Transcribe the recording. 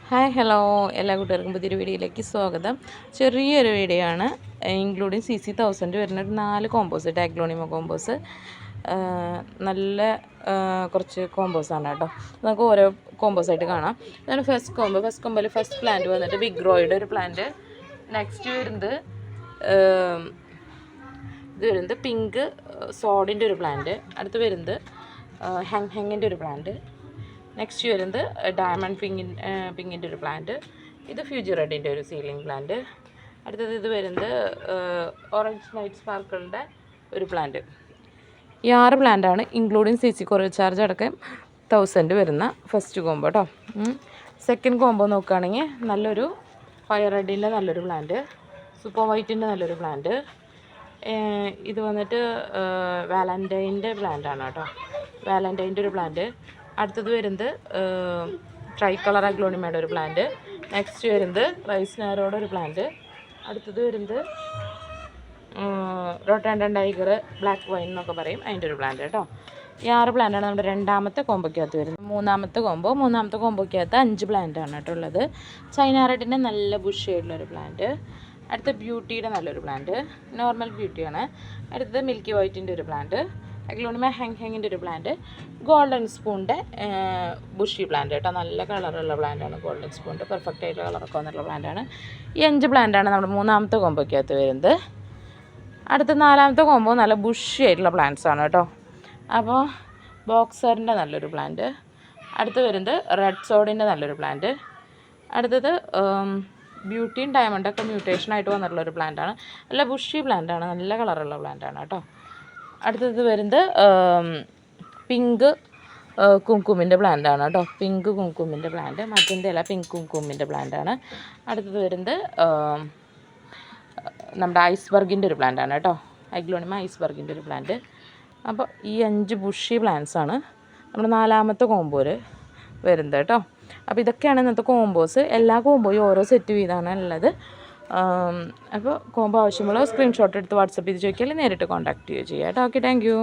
Hi hello എല്ലാ കൂട്ടുകാർക്കും പുതിയൊരു വീഡിയോയിലേക്ക് സ്വാഗതം. ചെറിയൊരു വീഡിയോ ആണ്, ഇൻക്ലൂഡിങ് CC1000 വരുന്ന ഒരു 4 കോമ്പോസ്, ടാഗ്ലോണിമ കോമ്പോസ്. നല്ല കുറച്ച് കോമ്പോസാണ് കേട്ടോ. നമുക്ക് ഓരോ കോമ്പോസായിട്ട് കാണാം. ഇതാണ് ഫസ്റ്റ് കോമ്പോയിൽ ഫസ്റ്റ് പ്ലാന്റ് വന്നിട്ട് വിഗ്രോയുടെ ഒരു പ്ലാന്റ്. നെക്സ്റ്റ് വരുന്നത് പിങ്ക് സോഡിൻ്റെ ഒരു പ്ലാന്റ്. അടുത്ത് വരുന്നത് ഹെങ്ങിൻ്റെ ഒരു പ്ലാന്റ്. നെക്സ്റ്റ് വരുന്നത് ഡയമണ്ട് പിങ്കിൻ്റെ ഒരു പ്ലാന്റ്. ഇത് ഫ്യൂച്ചർ റെഡിൻ്റെ ഒരു സീലിംഗ് പ്ലാന്റ്. അടുത്തത് ഇത് വരുന്നത് ഓറഞ്ച് നൈറ്റ് സ്പാർക്കിളിൻ്റെ ഒരു പ്ലാന്റ്. ഈ 6 പ്ലാന്റാണ് ഇൻക്ലൂഡിങ് CC കൊറിയർ ചാർജ് അടക്കം 1000 വരുന്ന ഫസ്റ്റ് കോംബോ കേട്ടോ. സെക്കൻഡ് കോംബോ നോക്കുകയാണെങ്കിൽ നല്ലൊരു ഫയർ റെഡിൻ്റെ നല്ലൊരു പ്ലാന്റ്, സൂപ്പർ വൈറ്റിൻ്റെ നല്ലൊരു പ്ലാന്റ്. ഇത് വന്നിട്ട് വാലൻറ്റൈൻ്റെ പ്ലാന്റാണ് കേട്ടോ, വാലൻറ്റൈൻ്റെ ഒരു പ്ലാന്റ്. അടുത്തത് വരുന്നത് ട്രൈ കളർ അഗ്ലോണിമയുടെ ഒരു പ്ലാന്റ്. നെക്സ്റ്റ് വരുന്നത് റൈസ് നാരോയുടെ ഒരു പ്ലാന്റ്. അടുത്തത് വരുന്നത് റോട്ടാൻഡൻ ടൈഗർ ബ്ലാക്ക് വൈൻ എന്നൊക്കെ പറയും, അതിൻ്റെ ഒരു പ്ലാന്റ് കേട്ടോ. ഈ 6 പ്ലാന്റാണ് നമ്മുടെ രണ്ടാമത്തെ കോമ്പോയ്ക്കകത്ത് വരുന്നത്. മൂന്നാമത്തെ കോമ്പോയ്ക്കകത്ത് 5 പ്ലാന്റാണ് കേട്ടോ ഉള്ളത്. ചൈന റെഡിൻ്റെ നല്ല ബുഷ് ആയിട്ടുള്ളൊരു പ്ലാന്റ്. അടുത്ത ബ്യൂട്ടിയുടെ നല്ലൊരു പ്ലാന്റ്, നോർമൽ ബ്യൂട്ടിയാണ്. അടുത്തത് മിൽക്കി വൈറ്റിൻ്റെ ഒരു പ്ലാന്റ്, അഗ്ലോണിമ ഹെങ്ങിൻ്റെ ഒരു പ്ലാന്റ്, ഗോൾഡൻ സ്പൂണിൻ്റെ ബുഷി പ്ലാന്റ് കേട്ടോ. നല്ല കളറുള്ള പ്ലാന്റാണ് ഗോൾഡൻ സ്പൂണിൻ്റെ, പെർഫെക്റ്റ് ആയിട്ടുള്ള കളറൊക്കെ വന്നിട്ടുള്ള പ്ലാന്റാണ്. ഈ 5 പ്ലാന്റാണ് നമ്മുടെ മൂന്നാമത്തെ കോമ്പോയ്ക്കകത്ത് വരുന്നത്. അടുത്ത 4ാമത്തെ കോമ്പോ നല്ല ബുഷി ആയിട്ടുള്ള പ്ലാന്റ്സ് ആണ് കേട്ടോ. അപ്പോൾ ബോക്സറിൻ്റെ നല്ലൊരു പ്ലാന്റ്. അടുത്ത് വരുന്നത് റെഡ് സോഡിൻ്റെ നല്ലൊരു പ്ലാന്റ്. അടുത്തത് ബ്യൂട്ടിയും ഡയമണ്ടൊക്കെ മ്യൂട്ടേഷനായിട്ട് വന്നിട്ടുള്ളൊരു പ്ലാന്റാണ്. നല്ല ബുഷി പ്ലാന്റാണ്, നല്ല കളറുള്ള പ്ലാന്റാണ് കേട്ടോ. അടുത്തത് വരുന്നത് പിങ്ക് കുങ്കുമിൻ്റെ പ്ലാന്റാണ് കേട്ടോ, പിങ്ക് കുങ്കുമിൻ്റെ പ്ലാന്റ്. മറ്റേ അല്ല, പിങ്ക് കുങ്കുമിൻ്റെ പ്ലാന്റാണ്. അടുത്തത് വരുന്നത് നമ്മുടെ ഐസ്ബർഗിൻ്റെ ഒരു പ്ലാന്റാണ് കേട്ടോ, അഗ്ലോണിമ ഐസ്ബർഗിൻ്റെ ഒരു പ്ലാന്റ്. അപ്പോൾ ഈ 5 ബുഷി പ്ലാന്റ്സാണ് നമ്മുടെ 4ാമത്തെ കോമ്പോയിൽ വരുന്നത് കേട്ടോ. അപ്പോൾ ഇതൊക്കെയാണ് ഇന്നത്തെ കോമ്പോസ്. എല്ലാ കോമ്പോയും ഓരോ സെറ്റ് വീതമാണ് ഉള്ളത്. അപ്പോൾ കോംബോ ആവശ്യമുള്ള സ്ക്രീൻഷോട്ട് എടുത്ത് വാട്സപ്പ് ചെയ്ത് ചോദിക്കാൽ നേരിട്ട് കോൺടാക്റ്റ് ചെയ്യുക കേട്ടോ. Okay, thank you.